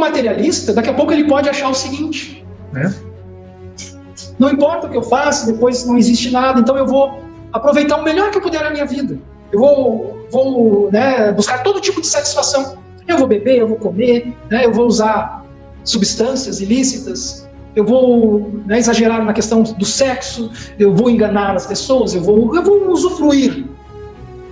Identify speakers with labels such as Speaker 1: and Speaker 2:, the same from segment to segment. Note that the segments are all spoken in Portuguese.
Speaker 1: materialista, daqui a pouco ele pode achar o seguinte, né? Não importa o que eu faço, depois não existe nada, então eu vou aproveitar o melhor que eu puder na minha vida. Eu vou buscar todo tipo de satisfação. Eu vou beber, eu vou comer, né? Eu vou usar substâncias ilícitas, eu vou exagerar na questão do sexo, eu vou enganar as pessoas, eu vou usufruir,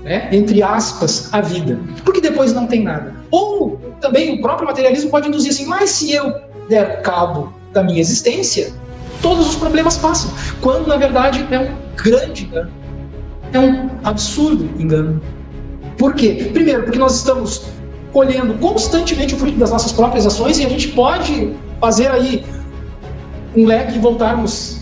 Speaker 1: né, entre aspas, a vida. Porque depois não tem nada. Ou também o próprio materialismo pode induzir assim, mas se eu der cabo da minha existência, todos os problemas passam. Quando na verdade é um grande engano. É um absurdo engano. Por quê? Primeiro, porque nós estamos colhendo constantemente o fruto das nossas próprias ações e a gente pode fazer aí um leque e voltarmos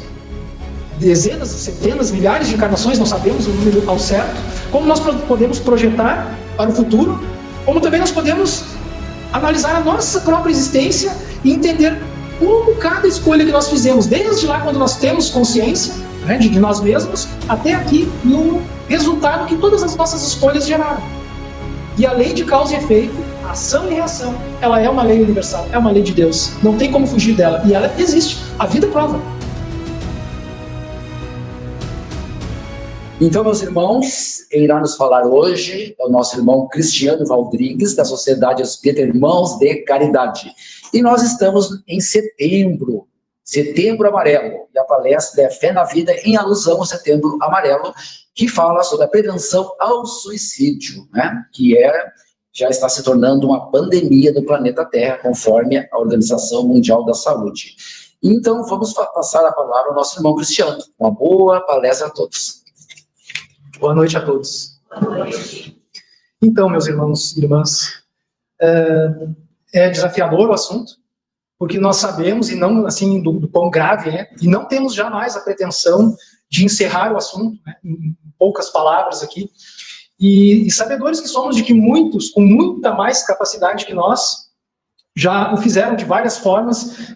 Speaker 1: dezenas, centenas, milhares de encarnações, não sabemos o número ao certo, como nós podemos projetar para o futuro, como também nós podemos analisar a nossa própria existência e entender como cada escolha que nós fizemos, desde lá quando nós temos consciência, né, de nós mesmos, até aqui no resultado que todas as nossas escolhas geraram. E a lei de causa e efeito, ação e reação, ela é uma lei universal, é uma lei de Deus, não tem como fugir dela, e ela existe, a vida prova.
Speaker 2: Então, meus irmãos, quem irá nos falar hoje é o nosso irmão Cristiano Valdrigues, da Sociedade Espírita Irmãos de Caridade. E nós estamos em setembro amarelo, e a palestra é Fé na Vida, em alusão ao setembro amarelo, que fala sobre a prevenção ao suicídio, né? Que já está se tornando uma pandemia do planeta Terra, conforme a Organização Mundial da Saúde. Então, vamos passar a palavra ao nosso irmão Cristiano. Uma boa palestra a todos.
Speaker 1: Boa noite a todos. Boa noite. Então, meus irmãos e irmãs, é desafiador o assunto, porque nós sabemos, e não assim do quão grave é, e não temos jamais a pretensão de encerrar o assunto, né, em poucas palavras aqui, e sabedores que somos de que muitos, com muita mais capacidade que nós, já o fizeram de várias formas,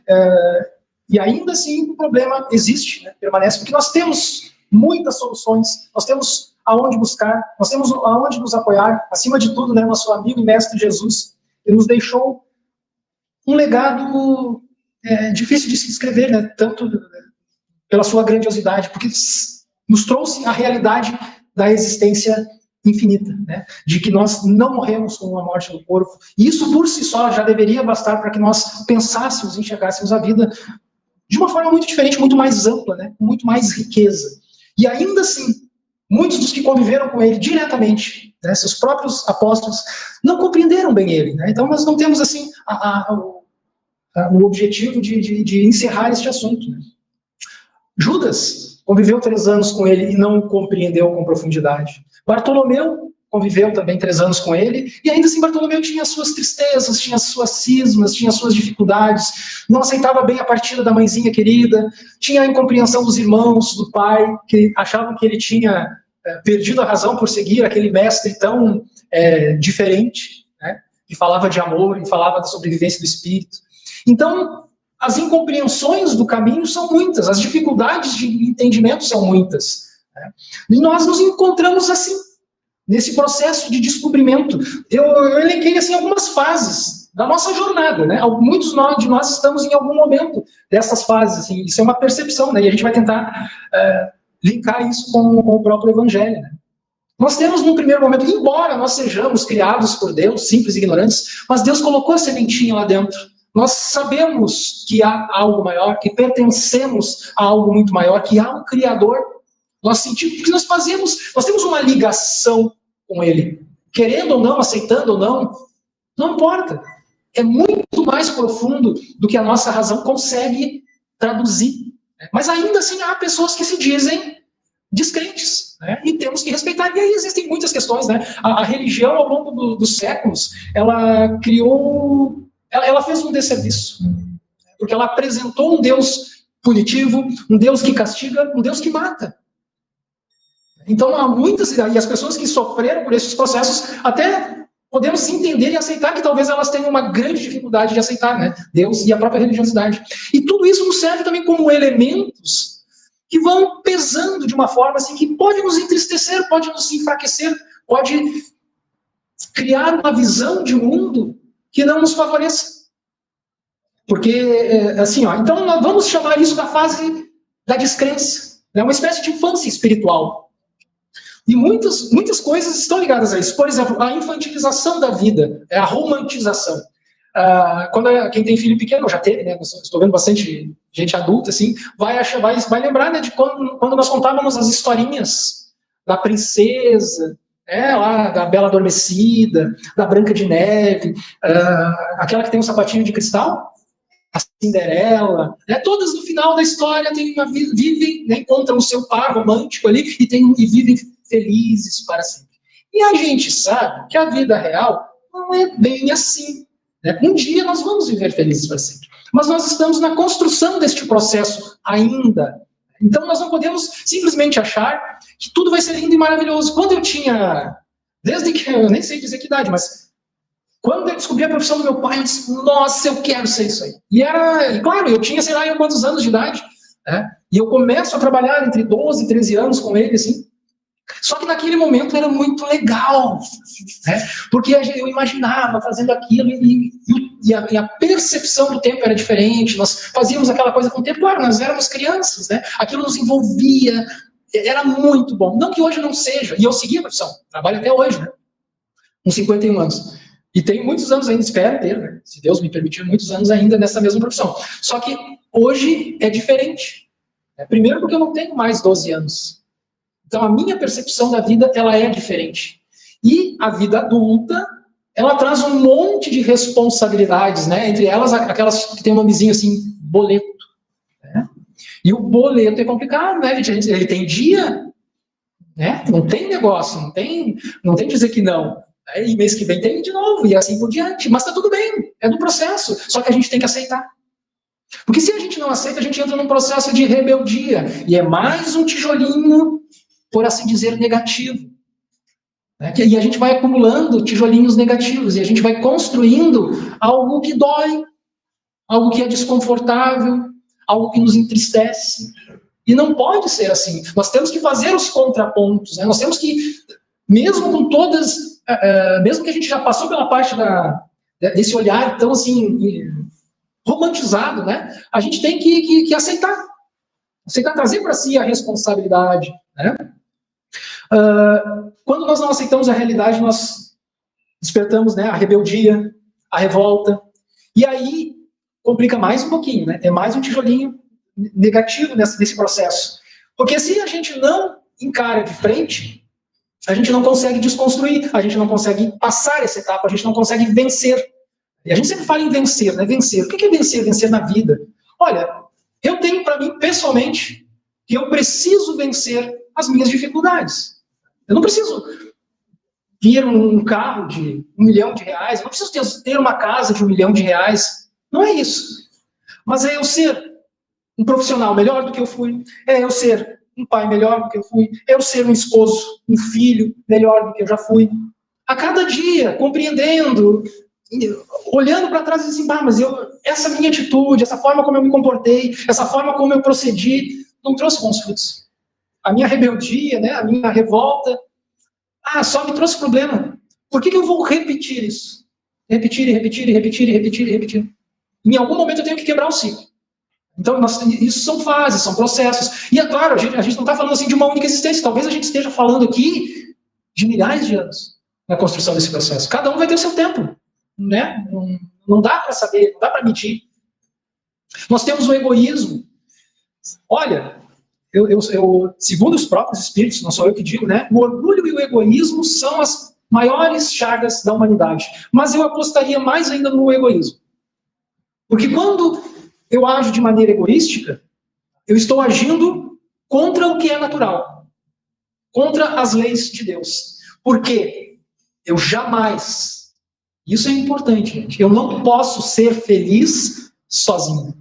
Speaker 1: e ainda assim o problema existe, né, permanece, porque nós temos muitas soluções, nós temos aonde buscar, nós temos aonde nos apoiar, acima de tudo, né, nosso amigo e mestre Jesus, ele nos deixou um legado difícil de se escrever, né, tanto pela sua grandiosidade, porque nos trouxe a realidade da existência infinita, né, de que nós não morremos com a morte do corpo, e isso por si só já deveria bastar para que nós pensássemos, enxergássemos a vida de uma forma muito diferente, muito mais ampla, né, com muito mais riqueza. E ainda assim, muitos dos que conviveram com ele diretamente, né, seus próprios apóstolos, não compreenderam bem ele, né? Então nós não temos assim o objetivo de encerrar este assunto, né? Judas conviveu 3 anos com ele e não o compreendeu com profundidade. Bartolomeu conviveu também 3 anos com ele, e ainda assim Bartolomeu tinha suas tristezas, tinha suas cismas, tinha suas dificuldades, não aceitava bem a partida da mãezinha querida, tinha a incompreensão dos irmãos, do pai, que achavam que ele tinha perdido a razão por seguir aquele mestre tão diferente, né, que falava de amor e falava da sobrevivência do espírito. Então, as incompreensões do caminho são muitas, as dificuldades de entendimento são muitas, né? E nós nos encontramos assim, nesse processo de descobrimento. Eu elenquei assim, algumas fases da nossa jornada, né? Muitos de nós estamos em algum momento dessas fases, assim, isso é uma percepção, né? E a gente vai tentar linkar isso com o próprio Evangelho, né? Nós temos, num primeiro momento, embora nós sejamos criados por Deus, simples e ignorantes, mas Deus colocou a sementinha lá dentro. Nós sabemos que há algo maior, que pertencemos a algo muito maior, que há um Criador. Nós sentimos, porque nós temos uma ligação com Ele. Querendo ou não, aceitando ou não, não importa. É muito mais profundo do que a nossa razão consegue traduzir. Mas ainda assim há pessoas que se dizem descrentes, né? E temos que respeitar. E aí existem muitas questões, né? A religião, ao longo dos séculos, ela fez um desserviço, porque ela apresentou um Deus punitivo, um Deus que castiga, um Deus que mata. Então há muitas, e as pessoas que sofreram por esses processos, até podemos entender e aceitar que talvez elas tenham uma grande dificuldade de aceitar, né, Deus e a própria religiosidade. E tudo isso nos serve também como elementos que vão pesando de uma forma assim, que pode nos entristecer, pode nos enfraquecer, pode criar uma visão de mundo que não nos favoreça. Porque, assim, ó, então nós vamos chamar isso da fase da descrença. É uma espécie de infância espiritual. E muitas coisas estão ligadas a isso. Por exemplo, a infantilização da vida, a romantização. Quem tem filho pequeno, já teve, né? Estou vendo bastante gente adulta, assim, vai lembrar, né, de quando nós contávamos as historinhas da princesa, lá da Bela Adormecida, da Branca de Neve, aquela que tem um sapatinho de cristal, a Cinderela, todas no final da história vivem, né, encontram o seu par romântico ali e vivem felizes para sempre. E a gente sabe que a vida real não é bem assim. Né? Um dia nós vamos viver felizes para sempre. Mas nós estamos na construção deste processo ainda. Então nós não podemos simplesmente achar que tudo vai ser lindo e maravilhoso. Quando eu tinha, desde que eu nem sei dizer que idade, mas quando eu descobri a profissão do meu pai, eu disse, nossa, eu quero ser isso aí. E claro, eu tinha, sei lá, quantos anos de idade, né? E eu começo a trabalhar entre 12 e 13 anos com ele, assim. Só que naquele momento era muito legal, né? Porque eu imaginava fazendo aquilo e a percepção do tempo era diferente, nós fazíamos aquela coisa com o tempo, claro, nós éramos crianças, né? Aquilo nos envolvia, era muito bom. Não que hoje não seja, e eu segui a profissão, trabalho até hoje, né? Com 51 anos. E tenho muitos anos ainda, espero ter, né? Se Deus me permitir, muitos anos ainda nessa mesma profissão. Só que hoje é diferente. Primeiro porque eu não tenho mais 12 anos. Então a minha percepção da vida, ela é diferente. E a vida adulta, ela traz um monte de responsabilidades, né? Entre elas, aquelas que tem um nomezinho assim, boleto. Né? E o boleto é complicado, né? Ele tem dia, né? Não tem negócio, não tem dizer que não. E mês que vem tem de novo, e assim por diante. Mas está tudo bem, é do processo. Só que a gente tem que aceitar. Porque se a gente não aceita, a gente entra num processo de rebeldia. E é mais um tijolinho, por assim dizer, negativo. E a gente vai acumulando tijolinhos negativos. E a gente vai construindo algo que dói, algo que é desconfortável, algo que nos entristece. E não pode ser assim. Nós temos que fazer os contrapontos. Né? Nós temos que, mesmo com todas... mesmo que a gente já passou pela parte desse olhar tão assim romantizado, né? A gente tem que aceitar trazer para si a responsabilidade, né? Quando nós não aceitamos a realidade, nós despertamos, né, a rebeldia, a revolta, e aí complica mais um pouquinho, né? É mais um tijolinho negativo nesse processo, porque se a gente não encara de frente, a gente não consegue desconstruir, a gente não consegue passar essa etapa, a gente não consegue vencer. E a gente sempre fala em vencer, né? Vencer. O que é vencer? Vencer na vida. Olha, eu tenho para mim, pessoalmente, que eu preciso vencer as minhas dificuldades. Eu não preciso ter um carro de R$1 milhão, eu não preciso ter uma casa de R$1 milhão. Não é isso. Mas é eu ser um profissional melhor do que eu fui, é eu ser um pai melhor do que eu fui, é eu ser um esposo, um filho melhor do que eu já fui. A cada dia, compreendendo, olhando para trás e assim, mas essa minha atitude, essa forma como eu me comportei, essa forma como eu procedi, não trouxe bons frutos. A minha rebeldia, né, a minha revolta, só me trouxe problema. Por que eu vou repetir isso? Repetir. Em algum momento eu tenho que quebrar o ciclo. Então, isso são fases, são processos. E é claro, a gente não está falando assim de uma única existência. Talvez a gente esteja falando aqui de milhares de anos na construção desse processo. Cada um vai ter o seu tempo. Né? Não dá para saber, não dá para medir. Nós temos o egoísmo. Olha, eu, segundo os próprios espíritos, não sou eu que digo, né? O orgulho e o egoísmo são as maiores chagas da humanidade. Mas eu apostaria mais ainda no egoísmo. Porque quando eu ajo de maneira egoística, eu estou agindo contra o que é natural. Contra as leis de Deus. Porque eu jamais... Isso é importante, gente. Eu não posso ser feliz sozinho.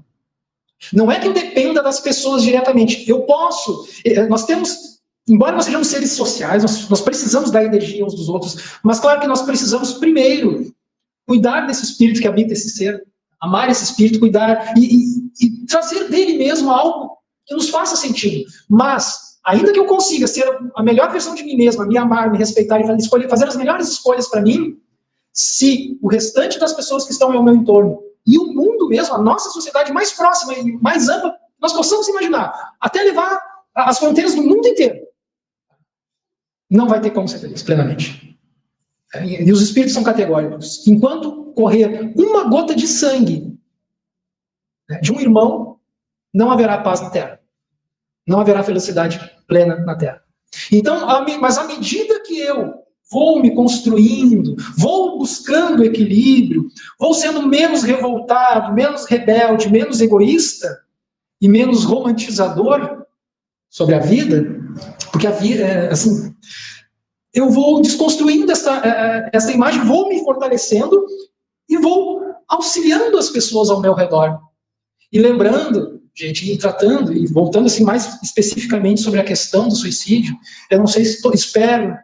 Speaker 1: Não é que eu dependa das pessoas diretamente. Eu posso. Nós temos, embora nós sejamos seres sociais, nós precisamos dar energia uns dos outros, mas claro que nós precisamos primeiro cuidar desse espírito que habita esse ser, amar esse espírito, cuidar e trazer dele mesmo algo que nos faça sentido. Mas, ainda que eu consiga ser a melhor versão de mim mesma, me amar, me respeitar e fazer as melhores escolhas para mim, se o restante das pessoas que estão ao meu entorno e o mundo mesmo, a nossa sociedade mais próxima e mais ampla, nós possamos imaginar, até levar as fronteiras do mundo inteiro, não vai ter como ser feliz plenamente. E os espíritos são categóricos. Enquanto correr uma gota de sangue de um irmão, não haverá paz na Terra. Não haverá felicidade plena na Terra. Então, mas à medida que eu vou me construindo, vou buscando equilíbrio, vou sendo menos revoltado, menos rebelde, menos egoísta e menos romantizador sobre a vida, porque a vida, assim, eu vou desconstruindo essa imagem, vou me fortalecendo e vou auxiliando as pessoas ao meu redor. E lembrando, gente, e tratando, e voltando assim mais especificamente sobre a questão do suicídio, eu não sei se, espero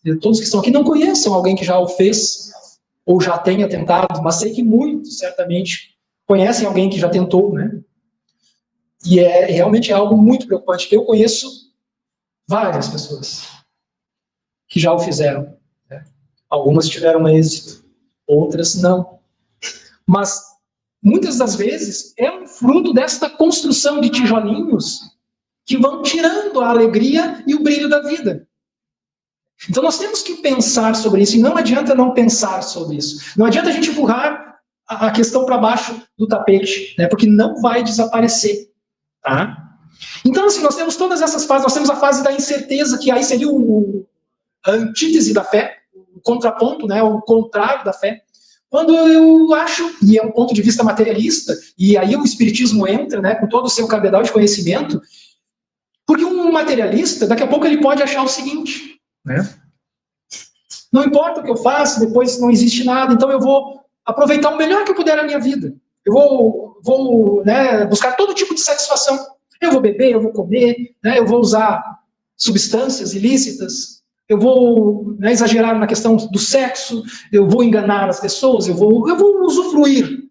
Speaker 1: que todos que estão aqui não conheçam alguém que já o fez, ou já tenha tentado, mas sei que muitos, certamente, conhecem alguém que já tentou, né? E realmente é algo muito preocupante. Eu conheço várias pessoas que já o fizeram. Né? Algumas tiveram êxito, outras não. Mas, muitas das vezes, é um fruto desta construção de tijolinhos que vão tirando a alegria e o brilho da vida. Então, nós temos que pensar sobre isso, e não adianta não pensar sobre isso. Não adianta a gente empurrar a questão para baixo do tapete, né? Porque não vai desaparecer. Tá? Então, assim, nós temos todas essas fases. Nós temos a fase da incerteza, que aí seria a antítese da fé, o contraponto, né, o contrário da fé. Quando eu acho, e é um ponto de vista materialista, e aí o espiritismo entra, né, com todo o seu cabedal de conhecimento, porque um materialista, daqui a pouco ele pode achar o seguinte, né, não importa o que eu faço, depois não existe nada, então eu vou aproveitar o melhor que eu puder na minha vida. Eu vou né, buscar todo tipo de satisfação. Eu vou beber, eu vou comer, né, eu vou usar substâncias ilícitas, eu vou exagerar na questão do sexo, eu vou enganar as pessoas, eu vou usufruir,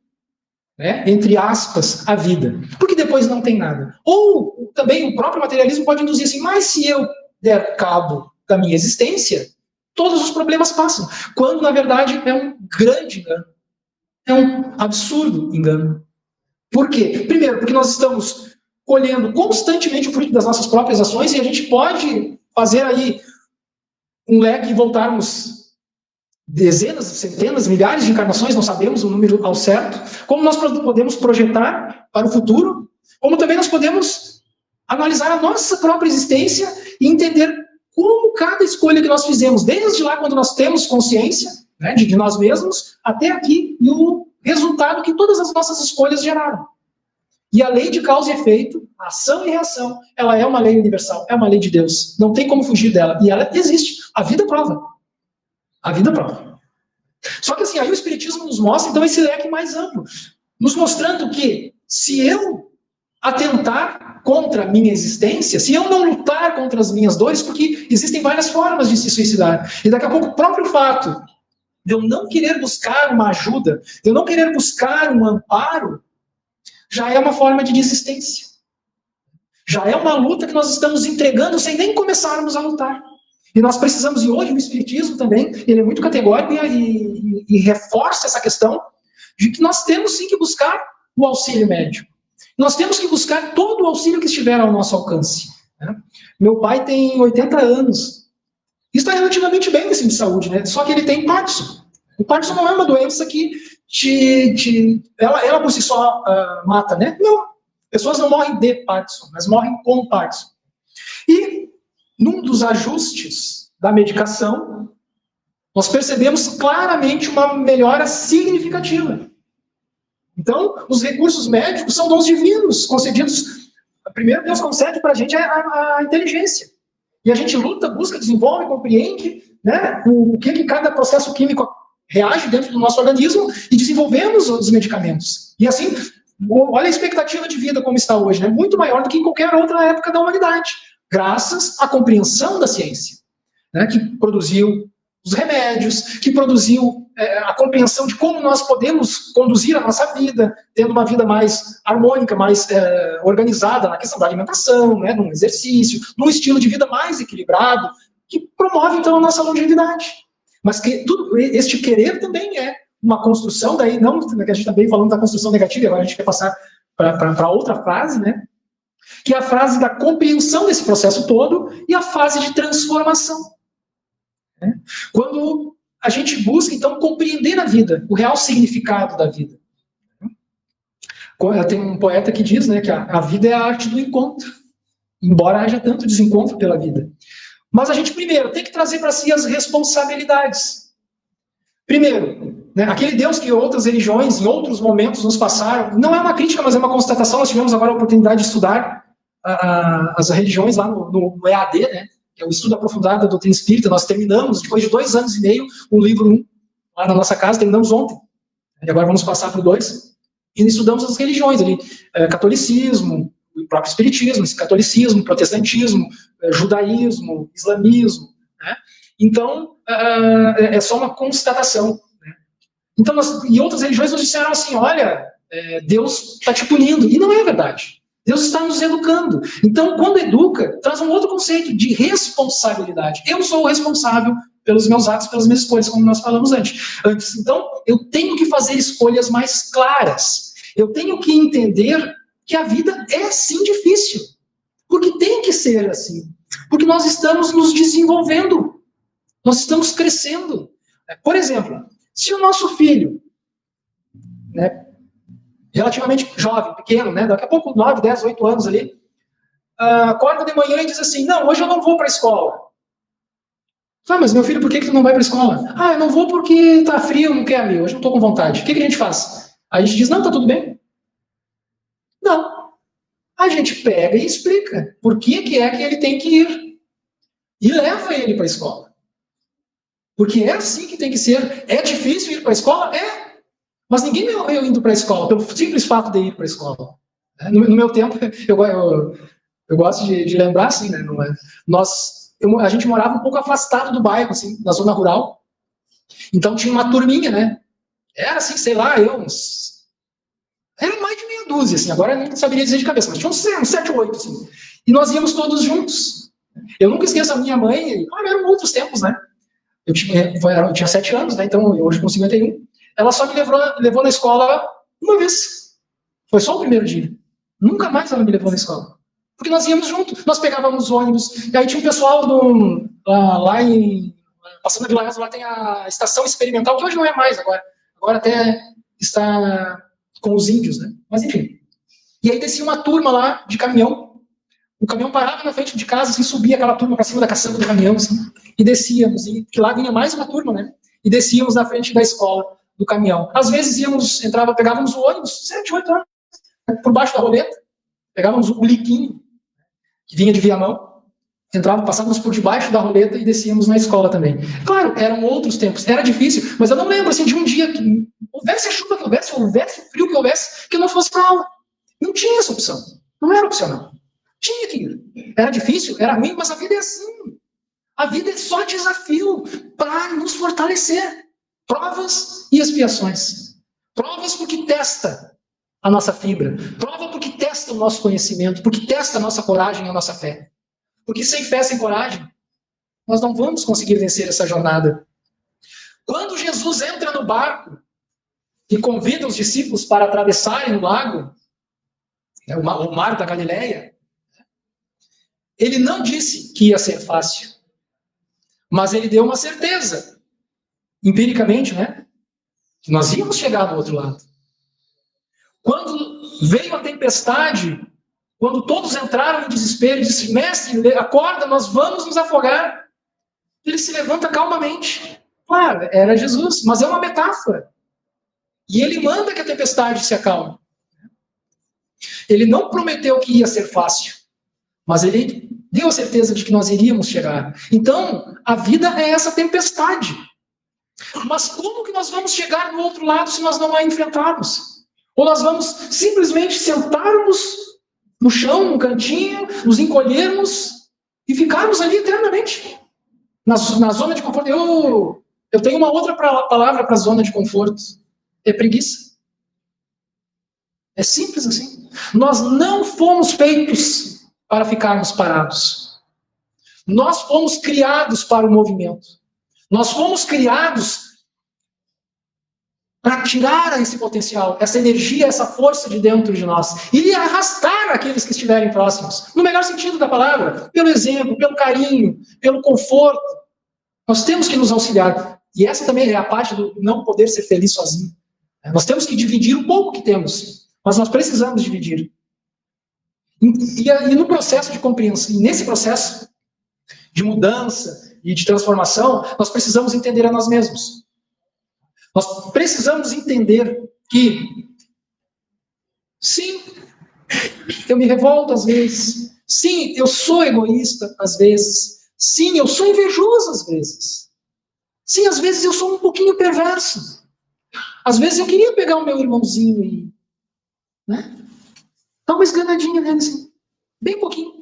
Speaker 1: né, entre aspas, a vida. Porque depois não tem nada. Ou também o próprio materialismo pode induzir assim, mas se eu der cabo da minha existência, todos os problemas passam. Quando, na verdade, é um grande engano. É um absurdo engano. Por quê? Primeiro, porque nós estamos colhendo constantemente o fruto das nossas próprias ações e a gente pode fazer aí um leque e voltarmos dezenas, centenas, milhares de encarnações, não sabemos o número ao certo, como nós podemos projetar para o futuro, como também nós podemos analisar a nossa própria existência e entender como cada escolha que nós fizemos, desde lá quando nós temos consciência, né, de nós mesmos, até aqui, e o resultado que todas as nossas escolhas geraram. E a lei de causa e efeito, ação e reação, ela é uma lei universal, é uma lei de Deus. Não tem como fugir dela. E ela existe. A vida prova. A vida prova. Só que assim, aí o Espiritismo nos mostra, então, esse leque mais amplo. Nos mostrando que, se eu atentar contra a minha existência, se eu não lutar contra as minhas dores, porque existem várias formas de se suicidar. E daqui a pouco o próprio fato de eu não querer buscar uma ajuda, de eu não querer buscar um amparo, já é uma forma de desistência. Já é uma luta que nós estamos entregando sem nem começarmos a lutar. E nós precisamos, e hoje o Espiritismo também, ele é muito categórico e reforça essa questão de que nós temos sim que buscar o auxílio médico. Nós temos que buscar todo o auxílio que estiver ao nosso alcance. Né? Meu pai tem 80 anos. Está relativamente bem nesse de saúde, né? Só que ele tem Parkinson. O Parkinson não é uma doença que ela por si só mata, né? Não. Pessoas não morrem de Parkinson, mas morrem com Parkinson. E, num dos ajustes da medicação, nós percebemos claramente uma melhora significativa. Então, os recursos médicos são dons divinos, concedidos. Primeiro, Deus concede para a gente a inteligência. E a gente luta, busca, desenvolve, compreende, né, o que cada processo químico reage dentro do nosso organismo e desenvolvemos os medicamentos. E assim, olha a expectativa de vida como está hoje, né? Muito maior do que em qualquer outra época da humanidade, graças à compreensão da ciência, né? Que produziu os remédios, que produziu a compreensão de como nós podemos conduzir a nossa vida, tendo uma vida mais harmônica, mais organizada na questão da alimentação, né? Num exercício, num estilo de vida mais equilibrado, que promove, então, a nossa longevidade. Mas que tudo este querer também é uma construção, daí não, que a gente está bem falando da construção negativa, agora a gente quer passar para outra frase, né? Que é a frase da compreensão desse processo todo e a fase de transformação. Né? Quando a gente busca, então, compreender a vida, o real significado da vida. Tem um poeta que diz, né, que a vida é a arte do encontro, embora haja tanto desencontro pela vida. Mas a gente, primeiro, tem que trazer para si as responsabilidades. Primeiro, né, aquele Deus que outras religiões, em outros momentos, nos passaram, não é uma crítica, mas é uma constatação. Nós tivemos agora a oportunidade de estudar as religiões lá no EAD, né, que é o estudo aprofundado da doutrina espírita. Nós terminamos, depois de 2 anos e meio, o livro 1, lá na nossa casa, terminamos ontem. E agora vamos passar para o 2. E estudamos as religiões ali, catolicismo, o próprio espiritismo, catolicismo, protestantismo, judaísmo, islamismo. Né? Então, é só uma constatação. Né? Então, e outras religiões nos disseram assim, olha, Deus está te punindo. E não é verdade. Deus está nos educando. Então, quando educa, traz um outro conceito de responsabilidade. Eu sou o responsável pelos meus atos, pelas minhas escolhas, como nós falamos antes. Então, eu tenho que fazer escolhas mais claras. Eu tenho que entender que a vida é, sim, difícil. Porque tem que ser assim. Porque nós estamos nos desenvolvendo. Nós estamos crescendo. Por exemplo, se o nosso filho, né, relativamente jovem, pequeno, né, daqui a pouco 9, 10, 8 anos ali, acorda de manhã e diz assim, não, hoje eu não vou para a escola. Mas meu filho, por que tu não vai para a escola? Eu não vou porque tá frio, não quer ali, hoje não estou com vontade. O que a gente faz? A gente diz, não, tá tudo bem. Não. A gente pega e explica por que é que ele tem que ir. E leva ele para a escola. Porque é assim que tem que ser. É difícil ir para a escola? É. Mas ninguém me morreu indo para a escola, pelo simples fato de ir para a escola. No meu tempo, eu gosto de lembrar assim, né? A gente morava um pouco afastado do bairro, assim, na zona rural. Então tinha uma turminha, né? Era assim, sei lá, era mais de meia dúzia, assim, agora eu não saberia dizer de cabeça, mas tinha uns 7 ou 8, assim. E nós íamos todos juntos. Eu nunca esqueço a minha mãe, eram outros tempos, né? Eu tinha 7 anos, né? Então hoje com 51. Ela só me levou na escola uma vez. Foi só o primeiro dia. Nunca mais ela me levou na escola. Porque nós íamos juntos, nós pegávamos ônibus, e aí tinha um pessoal passando a Vila Reza, lá tem a estação experimental, que hoje não é mais agora. Agora até está com os índios, né? Mas enfim. E aí descia uma turma lá de caminhão. O caminhão parava na frente de casa, assim, subia aquela turma para cima da caçamba do caminhão, assim, e descíamos. E que lá vinha mais uma turma, né? E descíamos na frente da escola do caminhão. Às vezes pegávamos o ônibus, 7, 8 anos, por baixo da roleta, pegávamos o liquinho, que vinha de Viamão, passávamos por debaixo da roleta e descíamos na escola também. Claro, eram outros tempos, era difícil, mas eu não lembro assim, de um dia que houvesse a chuva que houvesse o frio que houvesse, que eu não fosse para aula. Não tinha essa opção, não era opcional. Tinha que ir. Era difícil, era ruim, mas a vida é assim. A vida é só desafio para nos fortalecer. Provas e expiações. Provas porque testa a nossa fibra. Prova porque testa o nosso conhecimento, porque testa a nossa coragem e a nossa fé. Porque sem fé, sem coragem, nós não vamos conseguir vencer essa jornada. Quando Jesus entra no barco e convida os discípulos para atravessarem o lago, o mar da Galileia, ele não disse que ia ser fácil, mas ele deu uma certeza, empiricamente, né? Que nós íamos chegar do outro lado. Quando veio a tempestade, quando todos entraram em desespero, disse, mestre, acorda, nós vamos nos afogar. Ele se levanta calmamente. Claro, era Jesus, mas é uma metáfora. E ele manda que a tempestade se acalme. Ele não prometeu que ia ser fácil, mas ele deu a certeza de que nós iríamos chegar. Então, a vida é essa tempestade. Mas como que nós vamos chegar do outro lado se nós não a enfrentarmos? Ou nós vamos simplesmente sentarmos no chão, num cantinho, nos encolhermos e ficarmos ali eternamente? Na zona de conforto. Eu tenho uma outra palavra para a zona de conforto. É preguiça. É simples assim. Nós não fomos feitos para ficarmos parados. Nós fomos criados para o movimento. Nós fomos criados para tirar esse potencial, essa energia, essa força de dentro de nós e arrastar aqueles que estiverem próximos, no melhor sentido da palavra, pelo exemplo, pelo carinho, pelo conforto. Nós temos que nos auxiliar. E essa também é a parte do não poder ser feliz sozinho. Nós temos que dividir o pouco que temos, mas nós precisamos dividir. E no processo de compreensão, e nesse processo de mudança e de transformação, nós precisamos entender a nós mesmos. Nós precisamos entender que, sim, eu me revolto às vezes, sim, eu sou egoísta às vezes, sim, eu sou invejoso às vezes, sim, às vezes eu sou um pouquinho perverso, às vezes eu queria pegar o meu irmãozinho e, né, dar uma esganadinha nele assim, bem pouquinho,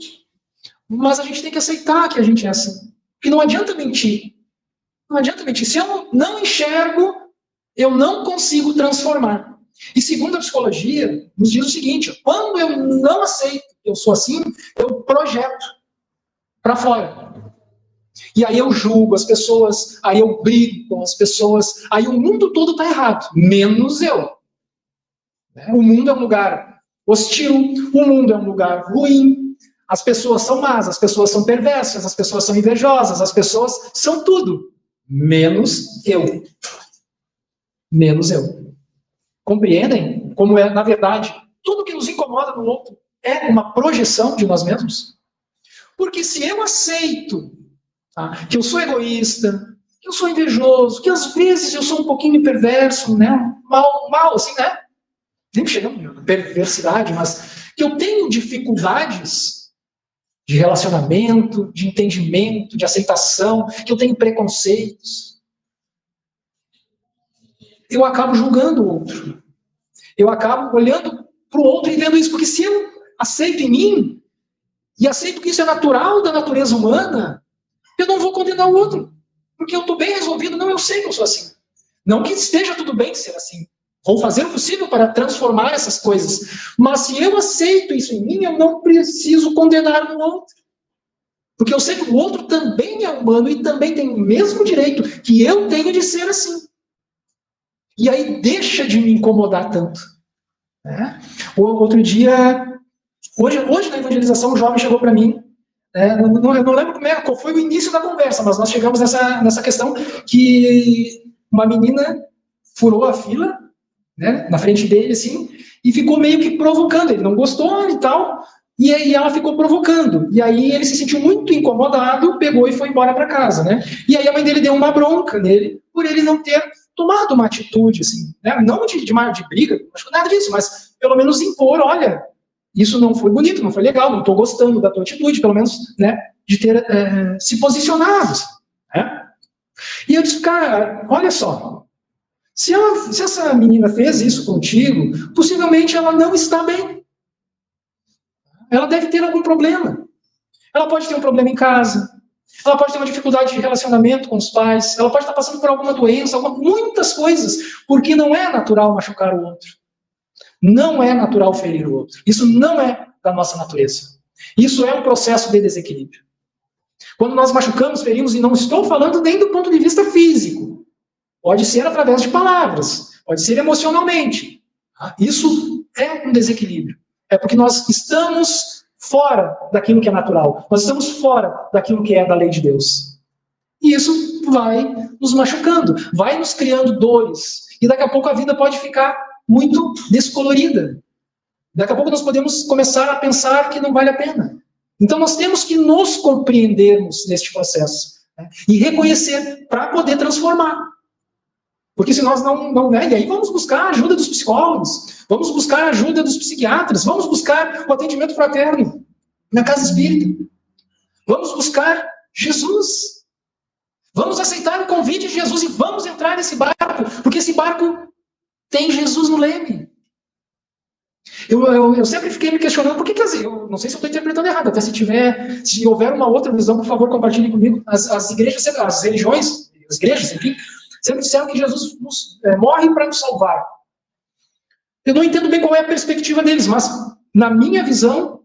Speaker 1: mas a gente tem que aceitar que a gente é assim, que não adianta mentir, não adianta mentir, se eu não enxergo, eu não consigo transformar. E segundo a psicologia, nos diz o seguinte, quando eu não aceito que eu sou assim, eu projeto para fora. E aí eu julgo as pessoas, aí eu brigo com as pessoas, aí o mundo todo está errado, menos eu. O mundo é um lugar hostil, o mundo é um lugar ruim, as pessoas são más, as pessoas são perversas, as pessoas são invejosas, as pessoas são tudo, menos eu. Menos eu. Compreendem como é, na verdade, tudo que nos incomoda no outro é uma projeção de nós mesmos? Porque se eu aceito que eu sou egoísta, que eu sou invejoso, que às vezes eu sou um pouquinho perverso, né? Mal assim, né? Nem chegamos na perversidade, mas que eu tenho dificuldades de relacionamento, de entendimento, de aceitação, que eu tenho preconceitos, eu acabo julgando o outro. Eu acabo olhando para o outro e vendo isso, porque se eu aceito em mim, e aceito que isso é natural da natureza humana, eu não vou condenar o outro, porque eu estou bem resolvido, não, eu sei que eu sou assim. Não que esteja tudo bem ser assim. Vou fazer o possível para transformar essas coisas. Mas se eu aceito isso em mim, eu não preciso condenar o outro. Porque eu sei que o outro também é humano e também tem o mesmo direito que eu tenho de ser assim. E aí deixa de me incomodar tanto. Né? Outro dia, hoje na evangelização, um jovem chegou para mim, eu não lembro qual foi o início da conversa, mas nós chegamos nessa questão que uma menina furou a fila, né, na frente dele, assim, e ficou meio que provocando. Ele não gostou e tal, e aí ela ficou provocando. E aí ele se sentiu muito incomodado, pegou e foi embora para casa, né? E aí a mãe dele deu uma bronca nele por ele não ter tomado uma atitude, assim, né? Não de briga, não acho nada disso, mas pelo menos impor, olha, isso não foi bonito, não foi legal, não estou gostando da tua atitude, pelo menos, né, de ter se posicionado. Né? E eu disse, cara, olha só, se essa menina fez isso contigo, possivelmente ela não está bem. Ela deve ter algum problema. Ela pode ter um problema em casa, ela pode ter uma dificuldade de relacionamento com os pais, ela pode estar passando por alguma doença, muitas coisas, porque não é natural machucar o outro. Não é natural ferir o outro. Isso não é da nossa natureza. Isso é um processo de desequilíbrio. Quando nós machucamos, ferimos, e não estou falando nem do ponto de vista físico. Pode ser através de palavras, pode ser emocionalmente. Isso é um desequilíbrio. É porque nós estamos fora daquilo que é natural. Nós estamos fora daquilo que é da lei de Deus. E isso vai nos machucando, vai nos criando dores. E daqui a pouco a vida pode ficar muito descolorida. Daqui a pouco nós podemos começar a pensar que não vale a pena. Então nós temos que nos compreendermos neste processo, né? E reconhecer para poder transformar. Porque se nós não e aí vamos buscar a ajuda dos psicólogos, vamos buscar a ajuda dos psiquiatras, vamos buscar o atendimento fraterno na casa espírita. Vamos buscar Jesus. Vamos aceitar o convite de Jesus e vamos entrar nesse barco, porque esse barco tem Jesus no leme. Eu sempre fiquei me questionando, por que eu não sei se eu estou interpretando errado, até se houver uma outra visão, por favor, compartilhe comigo. As igrejas, as religiões, as igrejas, enfim, sempre disseram que Jesus morre para nos salvar. Eu não entendo bem qual é a perspectiva deles, mas, na minha visão,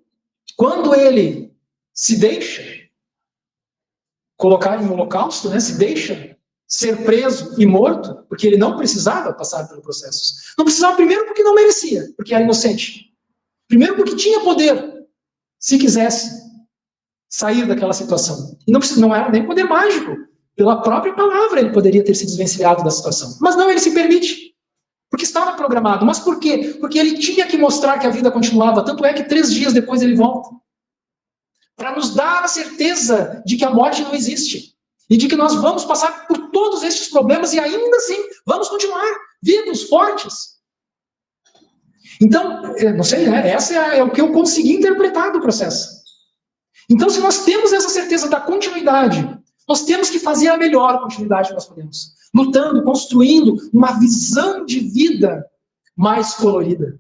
Speaker 1: quando ele se deixa colocar em holocausto, né, se deixa ser preso e morto, porque ele não precisava passar pelo processo. Não precisava, primeiro, porque não merecia, porque era inocente. Primeiro, porque tinha poder, se quisesse sair daquela situação. E não era nem poder mágico. Pela própria palavra ele poderia ter se desvencilhado da situação. Mas não, ele se permite. Porque estava programado. Mas por quê? Porque ele tinha que mostrar que a vida continuava. Tanto é que 3 dias depois ele volta. Para nos dar a certeza de que a morte não existe. E de que nós vamos passar por todos estes problemas e ainda assim vamos continuar vivos, fortes. Então, não sei, né? Essa é o que eu consegui interpretar do processo. Então, se nós temos essa certeza da continuidade, nós temos que fazer a melhor continuidade que nós podemos. Lutando, construindo uma visão de vida mais colorida,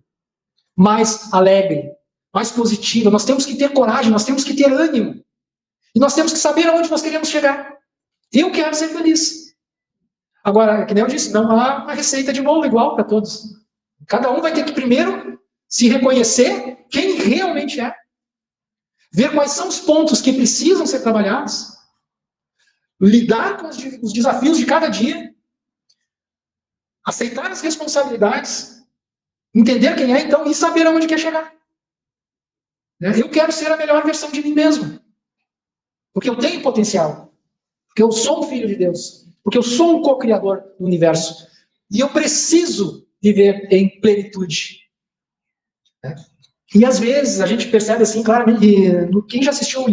Speaker 1: mais alegre, mais positiva. Nós temos que ter coragem, nós temos que ter ânimo. E nós temos que saber aonde nós queremos chegar. Eu quero ser feliz. Agora, que nem eu disse, não há uma receita de bolo igual para todos. Cada um vai ter que primeiro se reconhecer quem realmente é. Ver quais são os pontos que precisam ser trabalhados. Lidar com os desafios de cada dia. Aceitar as responsabilidades. Entender quem é, então, e saber aonde quer chegar. Eu quero ser a melhor versão de mim mesmo. Porque eu tenho potencial. Porque eu sou um filho de Deus. Porque eu sou um co-criador do universo. E eu preciso viver em plenitude. E às vezes a gente percebe assim, claramente, quem já assistiu o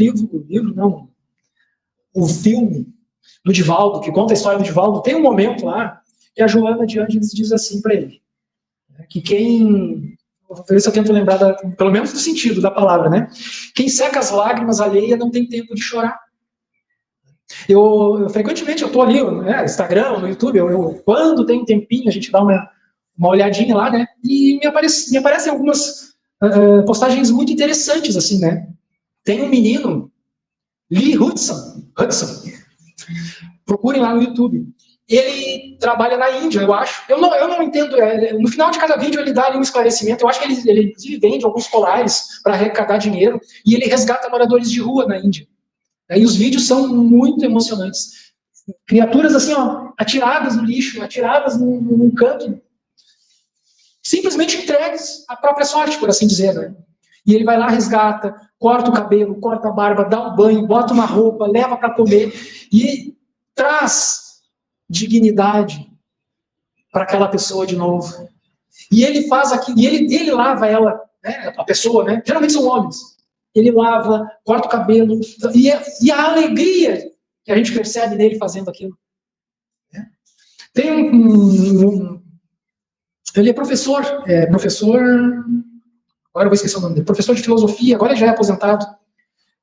Speaker 1: filme do Divaldo, que conta a história do Divaldo, tem um momento lá que a Joana de Ângeles diz assim para ele, que vou ver se eu tento lembrar, pelo menos do sentido da palavra, né? Quem seca as lágrimas alheias não tem tempo de chorar. Frequentemente eu tô ali, né, no Instagram, no YouTube, quando tem um tempinho a gente dá uma olhadinha lá, né? E me aparecem algumas postagens muito interessantes, assim, né? Tem um menino, Lee Hudson, procurem lá no YouTube. Ele trabalha na Índia, eu acho. Eu não entendo. No final de cada vídeo ele dá ali um esclarecimento. Eu acho que ele inclusive vende alguns colares para arrecadar dinheiro e ele resgata moradores de rua na Índia. E os vídeos são muito emocionantes. Criaturas assim, ó, atiradas no lixo, atiradas num canto, simplesmente entregues à própria sorte, por assim dizer, né? E ele vai lá, resgata, corta o cabelo, corta a barba, dá um banho, bota uma roupa, leva para comer e traz dignidade para aquela pessoa de novo. E ele faz aquilo, e ele lava ela, né, a pessoa, né? Geralmente são homens. Ele lava, corta o cabelo, e a alegria que a gente percebe nele fazendo aquilo. Tem ele é professor, agora eu vou esquecer o nome dele, professor de filosofia, agora ele já é aposentado.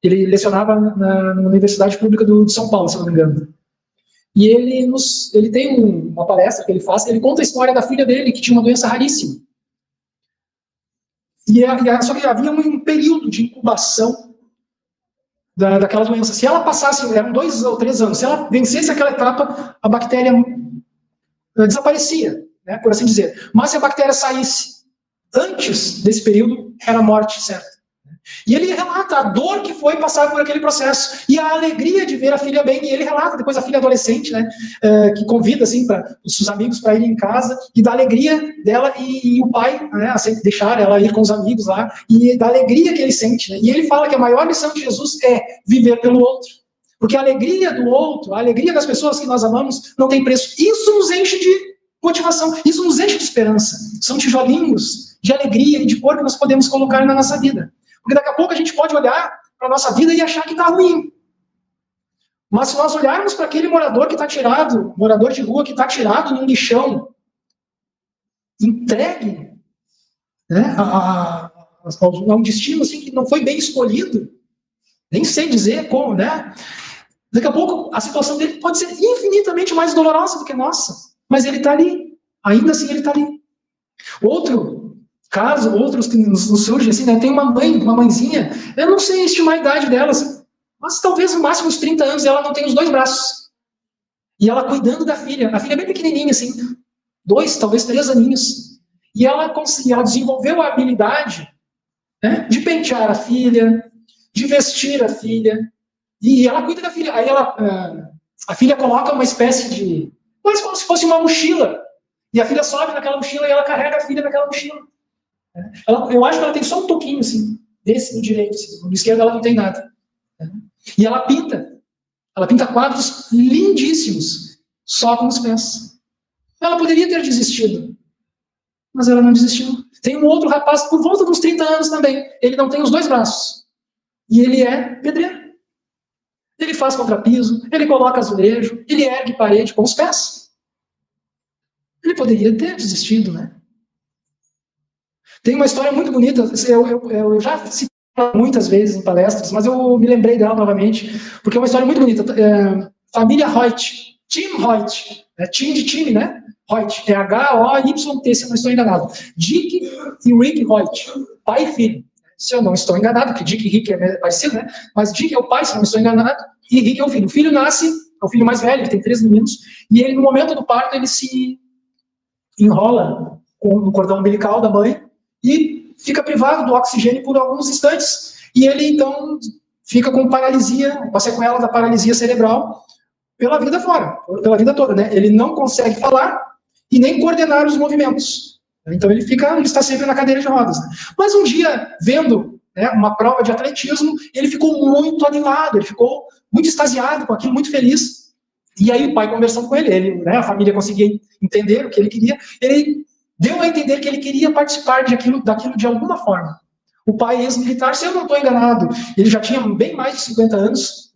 Speaker 1: Ele lecionava na Universidade Pública de São Paulo, se não me engano. E ele tem uma palestra que ele faz, ele conta a história da filha dele, que tinha uma doença raríssima. Só que havia um período de incubação daquela doença. Se ela passasse, eram 2 ou 3 anos, se ela vencesse aquela etapa, a bactéria desaparecia, né, por assim dizer. Mas se a bactéria saísse antes desse período, era a morte certa. E ele relata a dor que foi passar por aquele processo e a alegria de ver a filha bem. E ele relata depois a filha adolescente, né, que convida assim, os seus amigos para irem em casa e da alegria dela e o pai, né, deixar ela ir com os amigos lá e da alegria que ele sente. Né? E ele fala que a maior missão de Jesus é viver pelo outro. Porque a alegria do outro, a alegria das pessoas que nós amamos não tem preço. Isso nos enche de motivação, isso nos enche de esperança. São tijolinhos de alegria e de cor que nós podemos colocar na nossa vida. Porque daqui a pouco a gente pode olhar para a nossa vida e achar que está ruim. Mas se nós olharmos para aquele morador que está tirado, morador de rua que está tirado num lixão, entregue, né, a um destino assim, que não foi bem escolhido, nem sei dizer como, né? Daqui a pouco a situação dele pode ser infinitamente mais dolorosa do que a nossa, mas ele está ali, ainda assim ele está ali. Outros que nos surgem assim, né? Tem uma mãezinha, eu não sei estimar a idade delas, mas talvez no máximo uns 30 anos ela não tem os 2 braços. E ela cuidando da filha, a filha é bem pequenininha assim, 2, talvez 3 aninhos. E ela desenvolveu a habilidade, né, de pentear a filha, de vestir a filha, e ela cuida da filha. Aí ela A filha coloca uma espécie de... Mas como se fosse uma mochila. E a filha sobe naquela mochila e ela carrega a filha naquela mochila. Eu acho que ela tem só um toquinho, assim, desse no direito. Assim, no esquerdo ela não tem nada. E ela pinta. Ela pinta quadros lindíssimos, só com os pés. Ela poderia ter desistido, mas ela não desistiu. Tem um outro rapaz, por volta dos 30 anos também. Ele não tem os 2 braços. E ele é pedreiro. Ele faz contrapiso, ele coloca azulejo, ele ergue parede com os pés. Ele poderia ter desistido, né? Tem uma história muito bonita, eu já citei muitas vezes em palestras, mas eu me lembrei dela novamente, porque é uma história muito bonita. Família Hoyt, Tim Hoyt, Tim de time, né? Hoyt, é H-O-Y-T, se eu não estou enganado. Dick e Rick Hoyt, pai e filho. Se eu não estou enganado, porque Dick e Rick é parecido, né? Mas Dick é o pai, se eu não estou enganado, e Rick é o filho. O filho nasce, é o filho mais velho, que tem 3 meninos, e ele, no momento do parto, ele se enrola no cordão umbilical da mãe e fica privado do oxigênio por alguns instantes. E ele, então, fica com paralisia, com a sequela da paralisia cerebral pela vida fora, pela vida toda, né? Ele não consegue falar e nem coordenar os movimentos. Então ele está sempre na cadeira de rodas. Né? Mas um dia, vendo, né, uma prova de atletismo, ele ficou muito animado, ele ficou muito extasiado com aquilo, muito feliz. E aí o pai conversando com ele, né, a família conseguia entender o que ele queria, ele deu a entender que ele queria participar daquilo de alguma forma. O pai ex-militar, se eu não estou enganado, ele já tinha bem mais de 50 anos.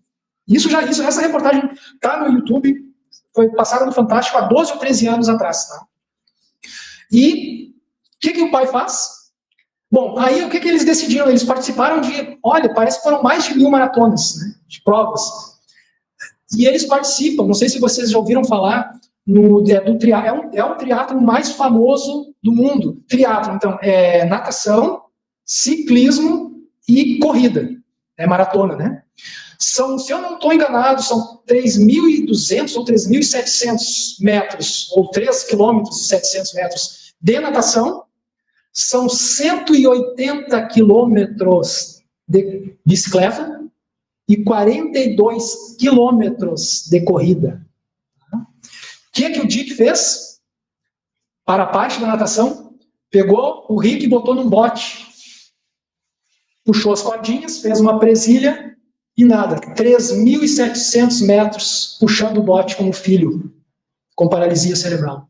Speaker 1: Essa reportagem está no YouTube, foi passada no Fantástico há 12 ou 13 anos atrás. Tá? E o que o pai faz? Bom, aí o que eles decidiram? Eles participaram olha, parece que foram mais de 1000 maratonas, né, de provas. E eles participam, não sei se vocês já ouviram falar, é um triatlon mais famoso do mundo. Triatlon, então, é natação, ciclismo e corrida. É maratona, né? Se eu não estou enganado, são 3.200 ou 3.700 metros, ou 3 quilômetros e 700 metros de natação, são 180 quilômetros de bicicleta e 42 quilômetros de corrida. O que o Dick fez? Para a parte da natação, pegou o Rick e botou num bote, puxou as cordinhas, fez uma presilha e nada, 3.700 metros puxando o bote com o filho, com paralisia cerebral.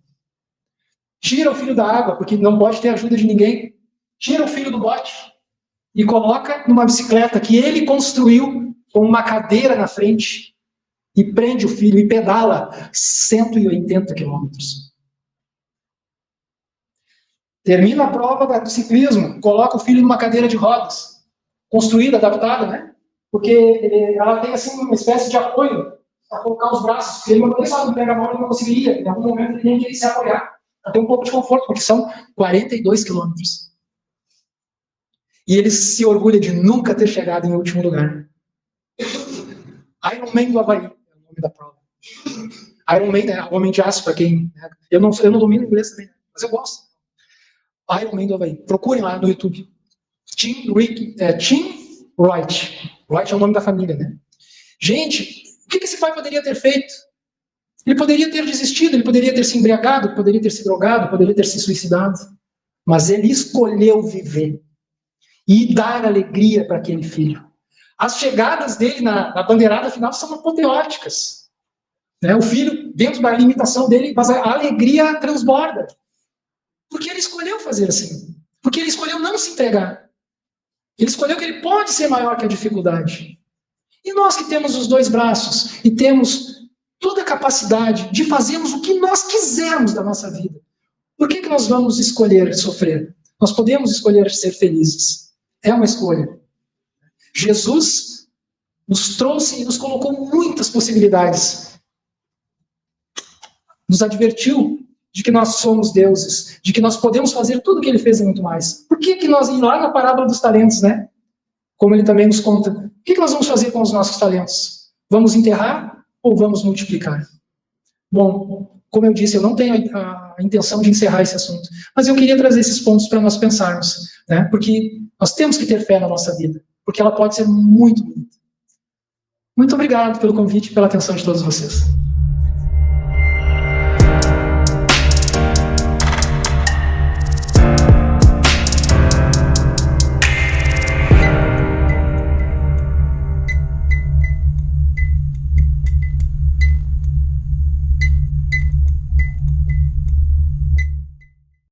Speaker 1: Tira o filho da água, porque não pode ter ajuda de ninguém. Tira o filho do bote e coloca numa bicicleta que ele construiu com uma cadeira na frente e prende o filho e pedala 180 quilômetros. Termina a prova do ciclismo, coloca o filho numa cadeira de rodas, construída, adaptada, né? Porque ela tem assim uma espécie de apoio para colocar os braços, porque ele não só pega a mão, ele não conseguiria. Em algum momento ele tem que se apoiar, para ter um pouco de conforto, porque são 42 quilômetros. E ele se orgulha de nunca ter chegado em último lugar. Ironman do Havaí é o nome da prova. Ironman, né? Homem de aço, para quem... Né? Eu não domino inglês também, mas eu gosto. Ironman do Havaí. Procurem lá no YouTube. Tim Wright. Wright é o nome da família, né? Gente, o que esse pai poderia ter feito? Ele poderia ter desistido, ele poderia ter se embriagado, poderia ter se drogado, poderia ter se suicidado. Mas ele escolheu viver e dar alegria para aquele filho. As chegadas dele na bandeirada final são apoteóticas. Né? O filho, dentro da limitação dele, mas a alegria transborda. Porque ele escolheu fazer assim. Porque ele escolheu não se entregar. Ele escolheu que ele pode ser maior que a dificuldade. E nós que temos os 2 braços e temos toda a capacidade de fazermos o que nós quisermos da nossa vida, por que nós vamos escolher sofrer? Nós podemos escolher ser felizes. É uma escolha. Jesus nos trouxe e nos colocou muitas possibilidades. Nos advertiu de que nós somos deuses, de que nós podemos fazer tudo o que ele fez e muito mais. Por que nós, lá na parábola dos talentos, né? Como ele também nos conta, o que nós vamos fazer com os nossos talentos? Vamos enterrar ou vamos multiplicar? Bom, como eu disse, eu não tenho a intenção de encerrar esse assunto, mas eu queria trazer esses pontos para nós pensarmos, né? Porque nós temos que ter fé na nossa vida, porque ela pode ser muito bonita. Muito obrigado pelo convite e pela atenção de todos vocês.